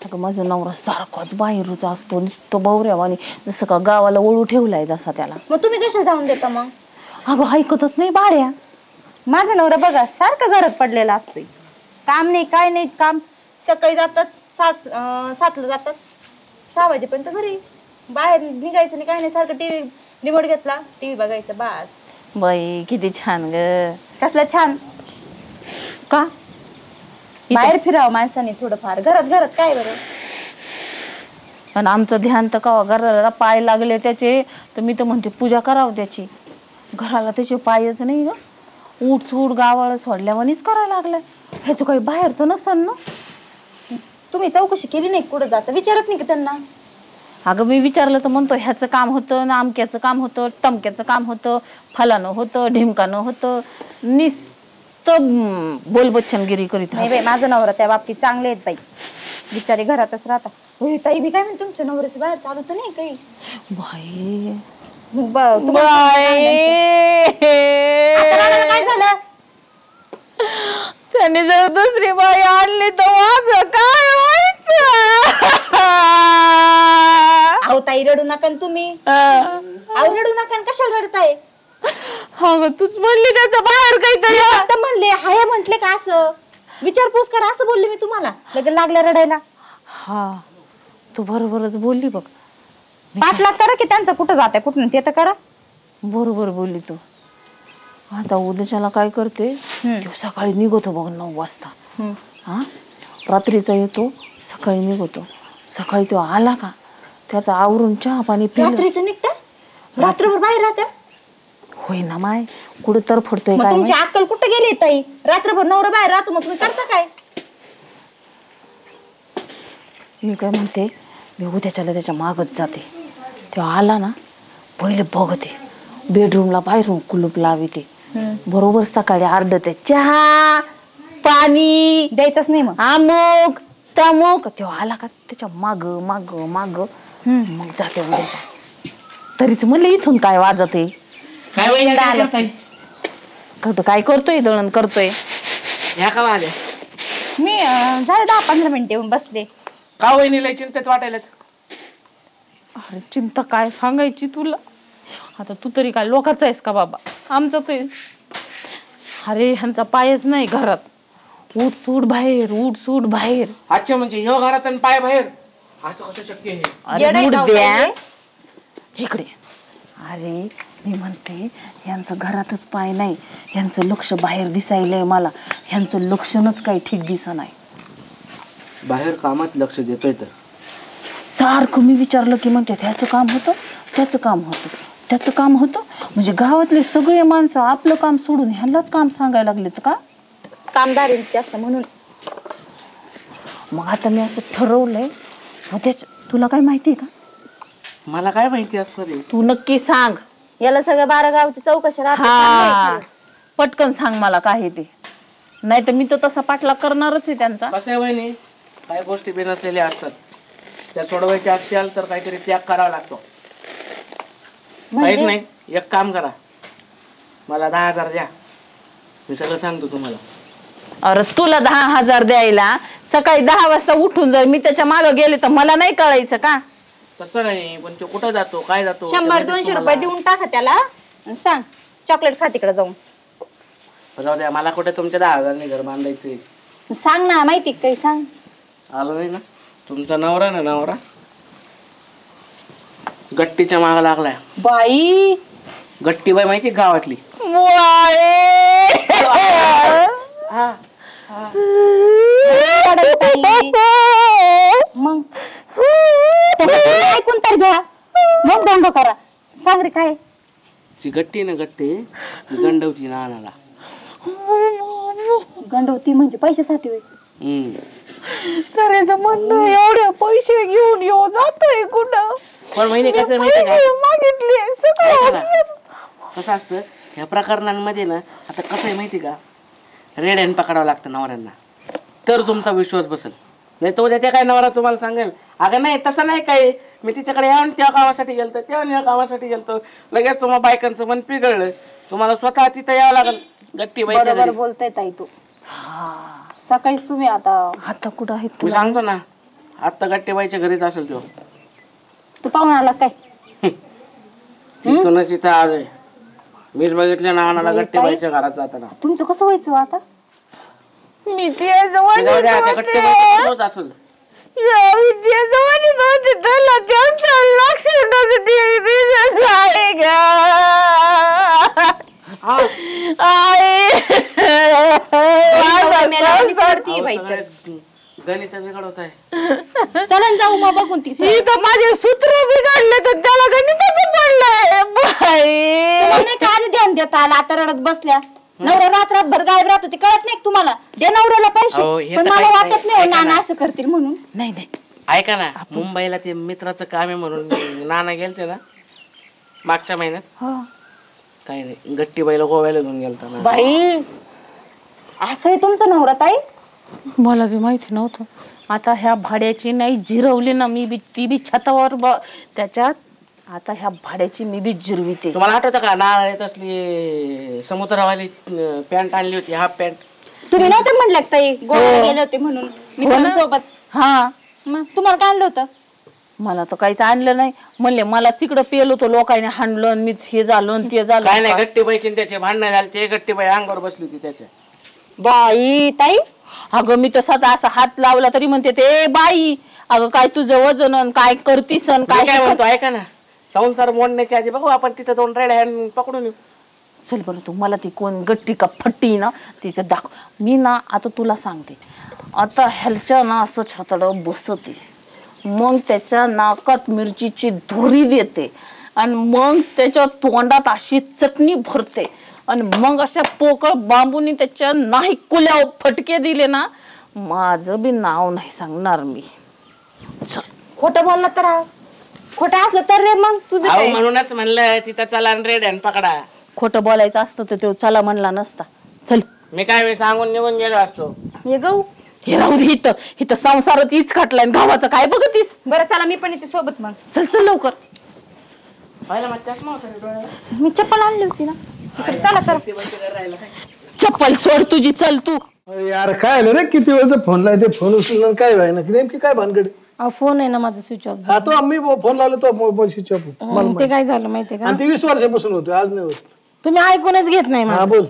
अगं माझा नवरा सारखाच बाहेरच असतो, नुसतो बावऱ्यावानी, जसं का गावाला ओळू ठेवलाय जसा त्याला. मग तुम्ही कशाला जाऊन देता मग? अगं ऐकतच नाही बाळ्या. माझा नवरा बघा सारखं घरात पडलेला असतोय, काम नाही काय नाही. काम सकाळी जातात 7ला जातात, 6 वाजेपर्यंत घरी. बाहेर निघायचं नाही काय नाही, सारखं टीव्ही रिमोट घेतला टीव्ही बघायचं बास. बाई किती छान ग. कसलं छान का बाहेर फिरावं माणसाने थोडंफार, घरात काय बरं. आणि आमचं ध्यान तर का घराला पाय लागले त्याचे, तर मी तर म्हणते पूजा करावं त्याची. घराला त्याचे पायच नाही ग, उठ सूट गावाला सोडल्यावानीच करायला लागलाय. ह्याचं काही बाहेर तर नसन ना. तुम्ही चौकशी केली नाही कुठं जातं, विचारत नाही का त्यांना? अगं मी विचारलं तर म्हणतो ह्याचं काम होतं ना, अमक्याचं काम होतं, टमक्याचं काम होतं, फलानं होतं, ढिमकानं होतं, नुसतं बोलबच्चनगिरी करीत नाही राहतो. बाई, माझं नवरा त्या बाबतीत चांगले आहेत बाई, बिचारे घरातच राहतात. होय ताई बी काय म्हणते, तुमच्या नवऱ्याचं बाहेर चालू तर नाही काही? बाई काय झालं? त्याने जर दुसरी बाई आणली तर माझं काय व्हायचं? अहो ताई रडू नका न तुम्ही, अहो रडू नका न, कशाला रडताय? हा तूच म्हणली त्याचं बाहेर काहीतरी. आता म्हणले हाय म्हटले का असं विचारपूस करा असं बोलले मी तुम्हाला, लगेच लागल्या रडायला. हा तू बरोबरच बोलली बघ. पाठलाग करा की त्यांचं कुठं जात आहे कुठून ते तर करा. बरोबर बोलली तू. आता उद्याच्याला काय करते, सकाळी निघतो बघ 9 वाजता. हा रात्रीचा येतो, सकाळी निघतो. सकाळी तो आला का त्याचा आवरून चहा पाणी पिलं. रात्रीचं निघता, रात्रभर बाहेर राहत्या? होय ना माय, कुठं तर फडतोय मग काय तुमची अक्कल कुठं गेली ताई? रात्रभर नवरा बाहेर राहतो, मग तुम्ही करता काय? मी काय म्हणते, मी उद्याच्याला त्याच्या मागच जाते. तो आला ना पहिले बघते, बेडरूमला बाहेरून कुलूप लावते. बरोबर सकाळी आरडते, चहा पाणी द्यायचंच नाही मग. अमुक तमुक. तो आला का त्याच्या माग माग माग मग जाते उद्याच्या. तरीच म्हणलं इथून काय वाजत आहे, काय करतोय, दळण करतोय. मी झाले 10-15 मिनिटे येऊन बसले. का वहिनीला चिंतेत वाटायला? अरे चिंता काय सांगायची तुला, आता तू तरी काय लोकांचा आहेस का बाबा, आमचाच आहेस. अरे ह्यांचा पायच नाही घरात, उठ सूट बाहेर, उठ सूट बाहेर. अच्छा, म्हणजे ह्यो घरात आणि पाय बाहेर, असं कसं शक्य आहे? अरे मुडद्या इकडे. अरे मी म्हणते यांचं घरातच पाय नाही, यांचं लक्ष बाहेर दिसायलंय मला. ह्यांचं लक्षणच काही ठीक दिसत नाही. बाहेर कामात लक्ष देतोय तर सारखं मी विचारलं की म्हणते त्याचं काम होतं, त्याचं काम होतं, त्याचं काम होतं. म्हणजे गावातले सगळे माणसं आपलं काम सोडून ह्यांनाच काम सांगायला लागलेत का? कामदार जास्त म्हणून. मग आता मी असं ठरवलंय, तुला काय माहिती का? मला काय माहिती असतं रे? तू नक्की सांग. याला सगळ्या 12 गावची चौकशी हा पटकन सांग मला काय आहे ते, नाही तर मी तर तसा पाठलाग करणारच आहे त्यांचा. कसं आहे वहिनी, काही गोष्टी बिनसलेल्या असतात, त्या सोडवायच्या असेल तर काहीतरी त्याग करावा लागतो. काहीच नाही, एक काम करा, मला 10,000 द्या, मी सगळं सांगतो तुम्हाला. अरे तुला 10,000 द्यायला सकाळी 10 वाजता उठून जर मी त्याच्या मागे गेले तर मला नाही कळायचं का? तसं नाही, पण तो कुठं जातो, काय जातो? 100-200 रुपये देऊन टाका त्याला आणि सांग चॉकलेट खा तिकडे जाऊन. जाऊ द्या, मला कुठे तुमच्या 10,000 घर बांधायचे. सांग ना, माहिती काही सांग. आलो नाही ना तुमचा नवरा ना, नवरा गट्टीच्या माग लागलाय. बाई गट्टी बाई माहिती गावातली? मग ऐकून तर घ्या, मग दंड करा. सांग रे काय? ती गट्टी ना, गट्टी ती गंडवती नानाला. गंडवती म्हणजे पैशासाठी होय? त्याचं म्हणणं एवढे पैसे घेऊन येऊ जातोय कुठं? पण महिने कसं माहिती का, मागितले कसं असतं ह्या प्रकरणांमध्ये ना, आता कसं आहे माहिती का, रेड हँड पकडावं लागतं नवऱ्यांना, तर तुमचा विश्वास बसेल. नाही तो त्या काय नवरा तुम्हाला सांगेल, अगं नाही तसं नाही काय, मी तिच्याकडे या त्या कामासाठी गेलतो, तेव्हा या कामासाठी गेलतो, लगेच तुम्हाला बायकांचं मन पिघळलं, तुम्हाला स्वतः तिथं यावं लागेल गट्टी बाईच्या घरी. बोलताय ताई तू. सकाळीच तुम्ही आता कुठं आहेत मी सांगतो ना, आत्ता गट्टेबाईच्या घरीच असेल तो. तू पाहून आला काय? तिथूनच इथं आलोय. मीच बघितलं ना आणाला गट्टेबाईच्या घरात जाताना. तुमचं कसं व्हायचं आता? मी ते जवळ गट्टेबाई होत असेल. गणित बिघडवत आहे. चला न जाऊ मग बघून तिथे. माझे सूत्र बिघडले तर त्याला गणिताचं पडलंय बाई. नाही का आधी ध्यान देता आला, आता रडत बसल्या. नवरा रात्रभर गायब राहतो ते कळत नाही तुम्हाला? दे नवऱ्याला पैसे. पण मला वाटत नाही नाना असं करतील म्हणून. नाही नाही ऐका ना, मुंबईला ते मित्राचं काम आहे म्हणून नाना गेलते ना मागच्या महिन्यात. काही नाही, गट्टीबाईला गोव्याला घेऊन गेलता ना. बाई असं आहे तुमचं नवरा ताई? मला बी माहिती नव्हतं. आता ह्या भाड्याची नाही जिरवली ना मी बी, ती बी छतावर त्याच्यात. आता ह्या भाड्याची मी बी जिरविते. तुम्हाला आठवतं का नारळात असली समुद्रवाली पॅन्ट आणली होती, हाफ पॅन्ट? तुम्ही नव्हतं म्हणलं का ताई गोव्याला गेले होते म्हणून मित्रांसोबत? हा मग तुम्हाला काय आणलं होतं? मला तर काहीच आणलं नाही. म्हणले मला तिकडं पेलो होतो लोकांनी हाणलं, मीच हे झालं ते झालं. काय नाही, गट्टीबाईची त्याचे भांडणं झाले. ते गट्टीबाई अंगावर बसली होती त्याच्या. बाई ताई अगं मी तसाच असा हात लावला तरी म्हणते ते बाई अगं काय तुझं वजन काय करतीस काय म्हणतो ऐका ना, संसार मोडण्याच्या आधी बघू आपण तिथं जाऊन रेड्या पकडून येऊ. चल बरं तू मला ती कोण गट्टी का फट्टी ना तिचं दाखव. मी ना आता तुला सांगते, आता ह्याच्या ना असं छातडं बसते, मग त्याच्या नाकात मिरचीची धुरी देते आणि मग त्याच्या तोंडात अशी चटणी भरते आणि मग अशा पोकळ बांबूनी त्याच्या नाही कुल्यावर फटके दिले ना, माझं बी नाव नाही सांगणार मी. खोटं बोललं तर खोटं असलं तर रे मग तुझं अहो काय? म्हणूनच म्हणलं तिथं चला रेड्या पकडा. खोटं बोलायचं असतं तर तो चला म्हणला नसता. चल मी काय वेळ सांगून निघून गेलो असतो. ये गहू हे राहू दे, इथं इथं संसारात हीच खाटलाय गावाचं काय बघतीस. बरं चला मी पण येते सोबत. मग चल चल लवकर. पाहिलं मग चष्मा होता रे डोळ्याला. मी चप्पल आणली होती ना. इकडे चला चला. चप्पल सोड तुझी, चल तू. यार काय आलं रे, किती वेळचा फोन लावते, फोन उचलून काय व्हाय ना, नेमकी काय भानगड? फोन आहे ना माझा स्विच ऑफ. हा तो आम्ही फोन लावला तो मोबाईल स्विच ऑफ. ते काय झालं माहितीये का? आणि ती 20 वर्षापासून होतो, आज नाही होत. तुम्ही ऐकूनच घेत नाही हा माझं. बोल.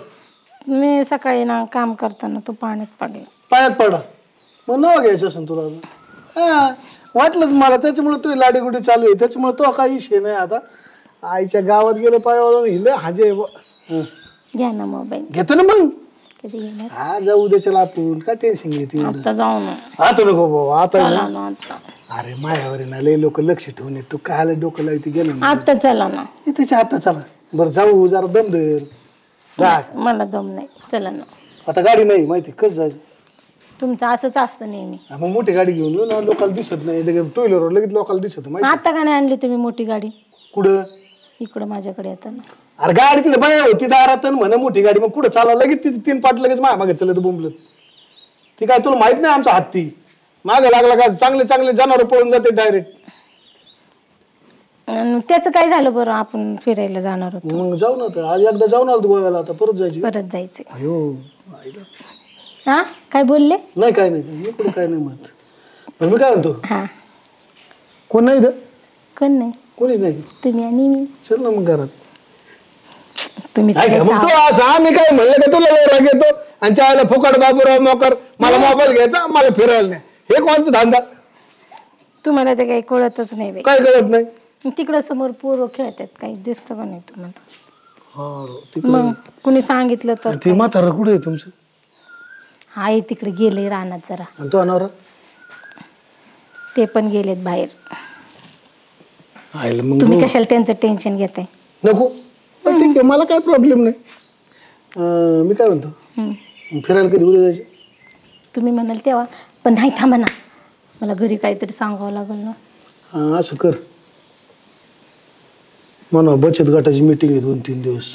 मी सकाळी ना काम करताना तो पाण्यात पडला. पायात पडा मग नाव घ्यायचं असं तुला. हा वाटलंच मला, त्याच्यामुळे तुझी लाडीगुडी चालू आहे, त्याच्यामुळे तो काही विषय नाही. आता आईच्या गावात गेलो पायावर हिले हाजे. घ्या ना मोबाईल. घेतो ना मग. कधी घेणार? हा जाऊ उद्याच्याला आपण काय टेन्शन घेते. आता जाऊ ना. आता नको बाबा आता चला ना. ना आता. अरे मायावर आहे ना लय लोक लक्ष ठेवून येत, तू काय डोकं लावते गेलं ना. आता चला ना. त्याच्या आता चला बरं जाऊ, जरा दम धर. राग मला दम नाही. चला ना. आता गाडी नाही माहिती कसं जायचं. तुमचं असंच असतं नेहमी. हा, मग मोठी गाडी घेऊन येऊ ना, लोकांना दिसत नाही. टू व्हीलर लगेच लोकांना दिसत माहिती. आता का नाही आणली तुम्ही मोठी गाडी? कुठं? इकडं माझ्याकडे येताना. अरे गाडी तिला बाया होती दारात म्हणा मोठी गाडी, मग कुठं चालला लगेच तिचे 3 पाट लगेच माझ्या मागे चालत बोंबलत. ती काय तुला माहित नाही आमचा हत्ती मागे लागला का चांगले चांगले जनावर पळून जाते डायरेक्ट. त्याचं काय झालं बरं? आपण फिरायला जाणार होतो. मग जाऊ ना, तर आज एकदा जाऊन आलो गोव्याला, आता परत जायची. परत जायचे. अयो हा काय बोलले? नाही काय नाही, मी कुठं काय नाही म्हणत. पण मी काय म्हणतो, हा कोण नाही इथं? कोण नाही? कोणीच नाही. तुम्ही आणि मी. चल ना मग घरात. तुम्ही काय मग तो असं आम्ही काय म्हणलं का तुला लय राग येतो आणि चायला फुकट बाबूराव मोकर मला मोबाईल घ्यायचा मला फिरायला नाही, हे कोणचा धंदा? तुम्हाला ते काही कळतच नाही बाई. काय कळत नाही? तिकडं समोर पोरं खेळतात, काही दिसतं का नाही तुम्हाला? हा मग कुणी सांगितलं तर? ते म्हातारा कुठे आहे तुमचं? आहे तिकडे गेले रानात जरा. आणि तो अनावरा ते पण गेलेत बाहेर. आयला मग तुम्ही कशाला त्यांचं टेन्शन घेताय? नको पण ठीक आहे, मला काय प्रॉब्लेम नाही. मी काय म्हणतो, फिरायला कधी उद्या जायचं? तुम्ही म्हणाल तेव्हा, पण नाही थांबा ना, मला घरी काहीतरी सांगावं लागेल ना. हा असं कर म्हणा, बचत गटाची मीटिंग आहे 2-3 दिवस.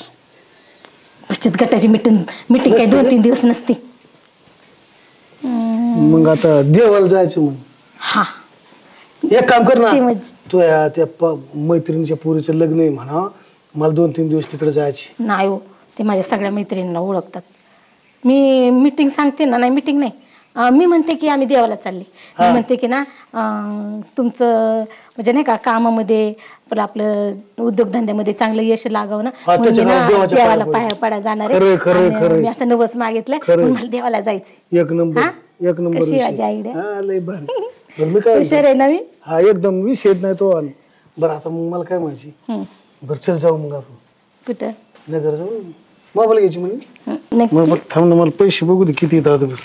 बचत गटाची मीटिंग काही 2-3 दिवस नसते. मग आता देवाला जायचं मग. हा एक काम कर ना, ते म्हणजे तू त्या मैत्रिणीच्या पोरीचं लग्न आहे म्हणा, मला 2-3 दिवस तिकडे जायची. नाही हो, ते माझ्या सगळ्या मैत्रिणींना ओळखतात. मी मीटिंग सांगते ना, नाही मीटिंग नाही, मी म्हणते की आम्ही देवाला चालले. मी म्हणते की ना तुमचं म्हणजे नाही का कामामध्ये आपलं उद्योगधंद्यामध्ये चांगलं यश लागावं ना, म्हणून मी ना देवाला पाया पडा जाणार आहे. मी असं नवस मागितलंय, म्हणून मला देवाला जायचंय. एक नंबर एक नंबर कशी माझी आयडिया? हा लय भारी. बरं मी काय हुशार आहे ना मी. हा एकदम विषय नाही तो. बरं आता मग मला काय म्हणायची, बरं चल जाऊ मग आपण कुठं? नगर जाऊ. मोबाईल घ्यायची म्हणे. नक्की. मग बघ थांब ना, मला पैसे बघू दे किती येतात आता.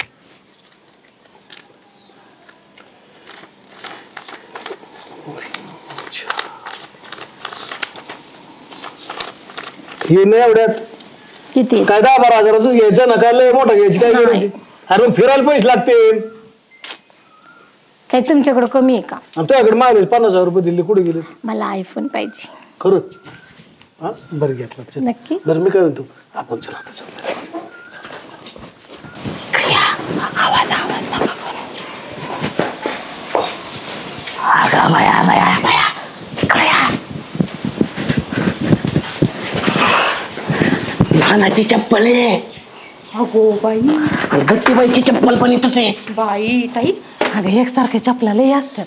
हे नाही एवढ्यात किती? काय 10-12 हजाराच घ्यायचं ना, काय लय मोठा घ्यायची काय करायची. अरे मग फिरायला पैसे लागते. काही तुमच्याकडे कमी आहे का? तुझ्याकडे मागले 50,000 रुपये दिले, कुठे गेले? मला आयफोन पाहिजे. खरं? हा बरं घेतला चल. नक्की. बरं मी काय म्हणतो, आपण चला आता जाऊ. आवाज आवाज नका करू. अगं बाया बाया बाया इकडे या. नानाची चप्पल आहे. अगो बाई, गट्टीबाईची चप्पल पण इथंच आहे. बाई ताई, अगं एकसारख्या चप्पला लय असतात.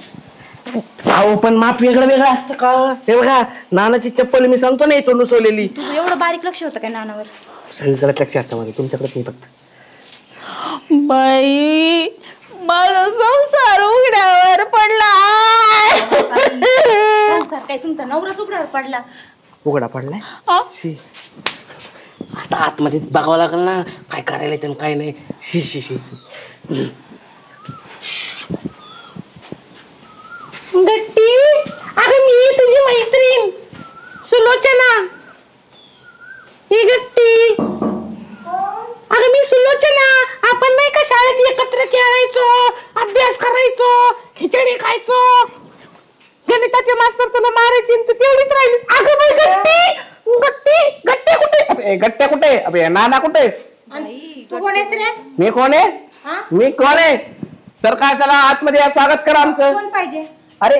अहो पण माप वेगळं वेगळं असतं का? हे बघा नानाची चप्पल मी सांगतो ना इथून उसवलेली. तुझं एवढं बारीक लक्ष होतं काय नानावर? सगळीकडे लक्ष असतं माझं, तुमच्याकडे नाही फक्त. बाई माझा संसार उघड्यावर पडला. संसार काय तुमचा नवराच उघड्यावर पडला? उघडा पडलाय. शी. आता आतमध्ये बघावं लागेल ना काय करायला येतं काय नाही. शी शी शी. गट्टी, अगं मी तुझी मैत्रीण सुलोचना. ही गट्टी, अगं मी सुलोचना. आपण नाही का शाळेत एकत्र खेळायचो, अभ्यास करायचो, खिचडी खायचो, गणिताचे मास्तर तुला मारायचे तू तेवढीच राहिलीस. अगं बाई गट्टी, गट्टी गट्टी कुठे? गट्ट्या कुठे? अबे नाना कुठे? तू कोण आहेस रे? मी कोण आहे? मी कोण आहे? सर काय चला आतमध्ये या, स्वागत करा आमचं. कोण पाहिजे? अरे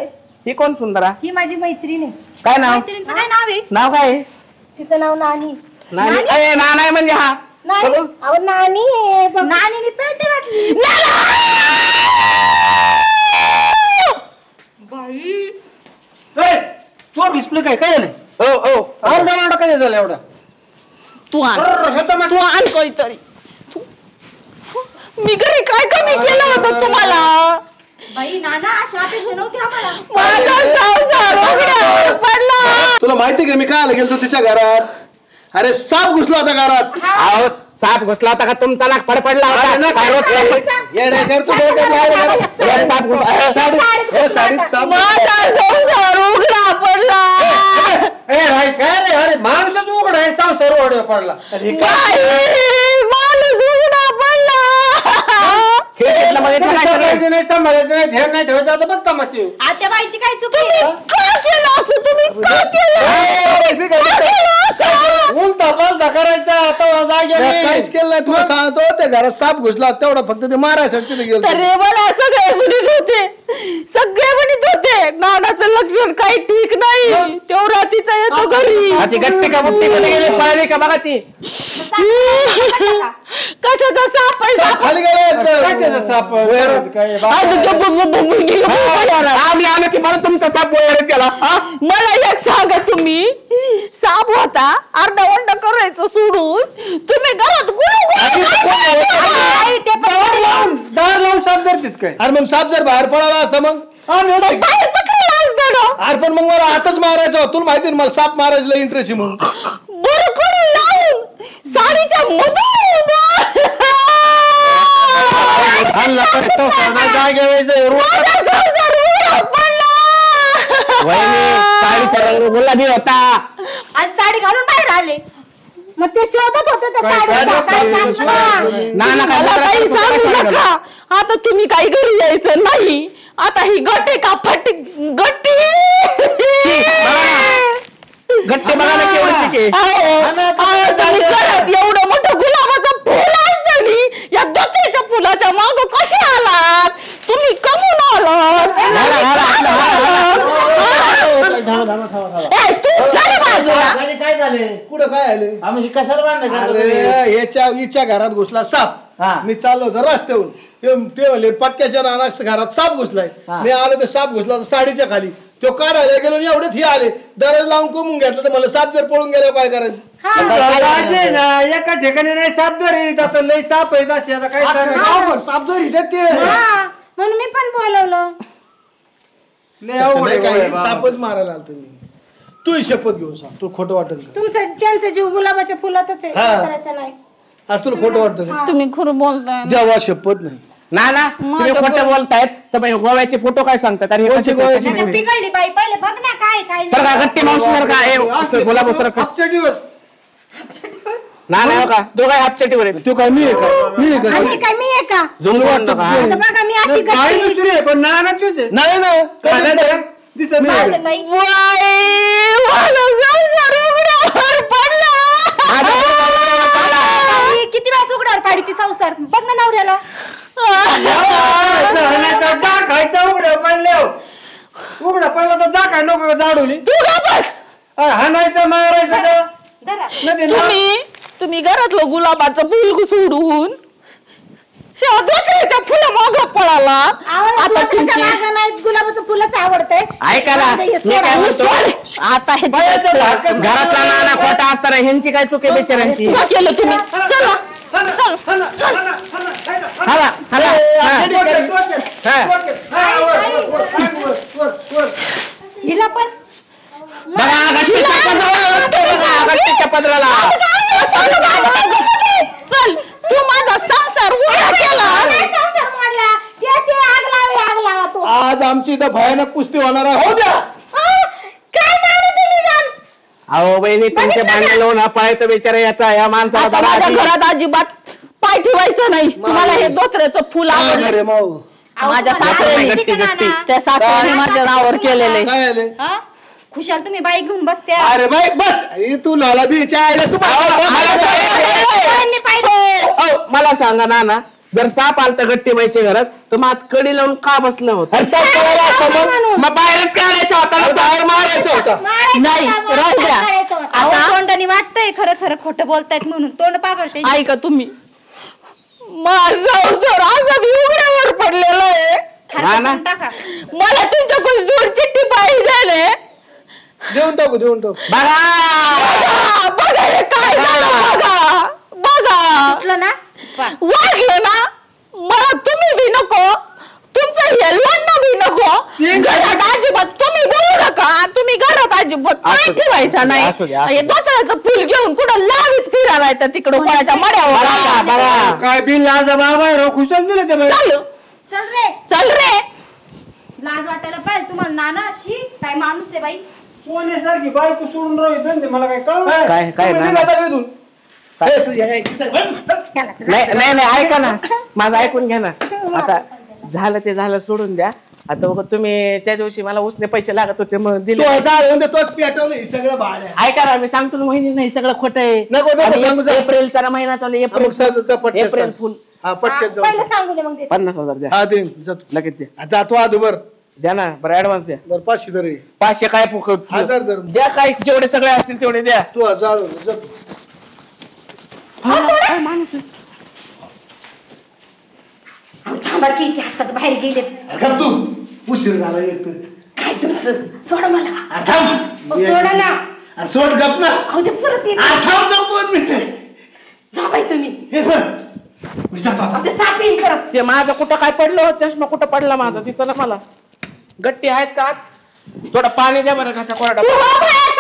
ही कोण सुंदरा? ही माझी मैत्रीण आहे. काय नाव? मैत्रिणीचं काय नाव आहे? नाव काय आहे? तिचं नाव नानी. नानी? अरे नाना आहे म्हणजे हा? नानी? अहो नानी आहे. नानीने पॅन्ट घातली. बाई चोर दिसलं काय? काय झालं? हो आरडा काय झालं एवढा? तू आण काहीतरी. मी घरी काय कमी केलं होतं तुम्हाला? बाई नाना अशी अपेक्षा नव्हती आम्हाला. मला संसार उघड्यावर पडला. तुला माहिती का मी काय गेलो तिच्या घरात? अरे साप घुसला होता घरात. अहो साप घुसला होता का तुमचा नाक पडला होता? येडे करतो साडीत साप. माझा संसार उघडा पडला. अरे माणूसच उघड आहे, संसार उघड पडला. माणूस उघडा पडला. नाही सांभाळायचं नाही, ध्यान नाही ठेवायचं. आता बघ तमाशे. आत्या बाईची काय चुकी? का केलं असं तुम्ही? का केलं? उलटा पालटा करायचा आता जागे काहीच केलं नाही. तुला सांगतो त्या घरात साप घुसला तेवढा फक्त ते मारायसाठी तिथे गेलो. अरे मला सगळे म्हणत होते, सगळे म्हणत होते नानाचं लक्षण काही ठीक नाही. तेवढा तिचा येतो घरी. गट्टी का बुट्टी मध्ये गेली पळाली का बघा ती. कशाचा साप आहे? खाली गेला आम्ही आलो की मला तुमचा साप वगैरे केला. मला एक सांगा, तुम्ही साप होता अर्धा वंडा करायचं सोडून तुम्ही घरात दार लावून साप धरतीत काय? अरे मग साप जर बाहेर पळाला असता मग बाहेर पकडला असता ना. अरे पण मग मला हातच मारायचा. तुला माहिती ना मला साप मारायला इंटरेस्ट आहे म्हणून. बरं करून लावून साडीच्या मधून साडीचा रंग गुलाबी होता. आज साडी घालून बाहेर आले. मग ते शोधत होते मला काही सांगू नका. आता तुम्ही काही घरी यायचं नाही. आता ही गट्टी का फटी गट्टी गट्टी बघायला केवढी शिके. तुम्ही करत एवढं मोठं गुलाबाचं फुल असताना या डोक्याच्या फुलाच्या माग कशी आलात तुम्ही? कमून आलात? काय झाले? कुठं काय आले? आम्ही कशाला बांधणं अरे याच्या घरात घुसला साप. मी चाललो होतो रस्त्यावरून, ते म्हणले पटक्याच्या रानात घरात साप घुसलाय. मी आलो ते साप घुसला साडीच्या खाली, तो काढायला गेलो आणि एवढेच हे आले, दरज लावून कोंबून घेतलं. तर मला साप जर पळून गेल्यावर काय करायचं? एका ठिकाणी नाही साप धरी जात, लय साप आहे असे. आता काय साप जर इथे ते म्हणून मी पण बोलवलं. लय अवघड आहे काही बाबा. सापच मारायला आलतो मी. तू शपथ घेऊन सांग, तू खोटं वाटत का? तुमचं त्यांचा जीव गुलाबाच्या फुलातच आहे, हा. दुसऱ्याच्या नाही. आज तुला खोटं वाटतं का? तुम्ही खरं बोलताय ना. देवा शपथ नाही. ना तुम्ही खोटं बोलतायत तर मग गोव्याचे फोटो काय सांगतात? आणि कोणचे गोव्याचे? नाही, बिघडली बाई, पहिले बघ ना काय काय सर का गट्टी मावशी सर का गुलाब सर का आजच्या दिवस ना हो का दोघा हापचटीवर आहेत. तो काय मी आहे का? मी आहे का? आणि काय मी आहे का? झुंग वाटतो का? आता बघा मी अशी गाडी गट्टी दुसरी आहे, पण नाना तूच आहे. नाही ना दिसत मी आहे. बाळगत नाही. आई, किती वेळा सुगडावर पाडी ती संसार. बघ ना नवऱ्याला. खायचा उघड्या पडल्या उघडा पडला तर जा काय नको जाडवली हाणायचं मारायचं धरा. तुम्ही घरातलं गुलाबाचं फुल सोडून फुलं माग पळाला. आवडत दुसऱ्याच्या मागं नाही, गुलाबाचं फुलच आवडतंय. ऐका ना मी काय म्हणतो, आता हे घरातला नाना खोटा असताना ह्यांची काय चुके बिचाऱ्यांची? का केलं तुम्ही? चला हाला हाला हिला पण बघा गट्टीच्या पदराला लागतो, बघा गट्टीच्या पदराला. चल तू माझा संसार उघडा केला. नाही संसार मोडला. ते आग लावा तू. आज आमची इथं भयानक कुस्ती होणार आहे. हो द्या. काय मारू तुम्ही जाण? अहो बहिणी त्यांचे भांडण लावून हा पळायचा बिचारा याचा या माणसाला आता बघा माझ्या आधी. घरात अजिबात पाय ठेवायचं नाही. तुम्हाला हे धोत्र्याचं फुल आवडलं? अरे माऊ माझ्या अहो, सासऱ्याने गट्टी का नाना? त्या सासऱ्याने माझ्या नावावर केलेले. काय आले? हा? खुशाल तुम्ही बाई घेऊन बसत्या. अरे बाई बस. अरे तू लाला बीच्या आईला तू बायांनी पाहिलं. अहो, मला सांगा नाना, जर साप आलता गट्टीबाईच्या घरात तर मग कडी लावून का बसलं होतं? मग बाहेरच काढायचं होता ना, बाहेर मारायचं होतं. नाही, राहू द्या. आता तोंडाने वाटतंय खरं खोटं बोलतायत म्हणून तोंड पाबरते. ऐका तुम्ही, माझा सर आज उघड्यावर पडलेलं आहे. नाना टाका. मला तुमच्याकडून जोड चिठ्ठी पाहिजे. देऊन टाकू बघा बघा हे काय झालं. बघा म्हटलं ना वाढलं ना. मला तुम्ही बी नको, तुमचं हे लोणनं बी नको. घरात अजिबात तुम्ही बोलू नका. तुम्ही घरात अजिबात पाय असू दे, ठेवायचा असू दे, नाही. असू दे. हे दोतराचं फुल घेऊन कुठं लावीत फिरायला येतं तिकडं कोणाच्या मड्यावर. बघा काय बिल आज बाबा राव खुशाल दिलं ते बाई. चल रे. चल रे. लाज वाटायला पाहिजे तुम्हाला. नाना शी काय माणूस आहे बाई. सोन्यासारखी बायको सोडून राहू दे मला काय कळलं. काय नाना? नाही नाही ऐका ना, माझं ऐकून घ्या ना. आता झालं ते झालं, सोडून द्या. आता बघा तुम्ही त्या दिवशी मला उसने पैसे लागत होते म्हणून दिले. तोच पेटवलं हे सगळं भाड्या. ऐका ना, मी सांगतो ना वहिनी, नाही सगळं खोटं आहे. नको सांगू जा. एप्रिलचा महिना चालू, एप्रिल फुल. हा पटकन जाऊ. पहिलं सांगू दे मग ते. 50,000 द्या हा दे जातो. लगेच द्या. जातो आधोबर. द्या ना बरं, ऍडव्हान्स द्या. बरं 500 दर 500 काय 1000 दर. द्या, काय जेवढे सगळे असतील तेवढे द्या. तू 1000 जातो. थांबा की ते आताच बाहेर गेले. अगं तू उशीर झाला एक तर. काय तुमचं सोडा मला. अरे थांब. सोडा ना. अरे सोड गप ना. अहो ते परत येईल. अरे थांब जाऊ 2 मिनिटं. जा बाई तुम्ही. हे बरं मी जातो आता. ते साप येईल परत. ते माझं कुठं काय पडलं, चष्मा कुठं पडला माझा दिसला मला. गट्टी आहेत का? थोडं पाणी द्या बरं, कसा कोरडा. तू हो बाहेर.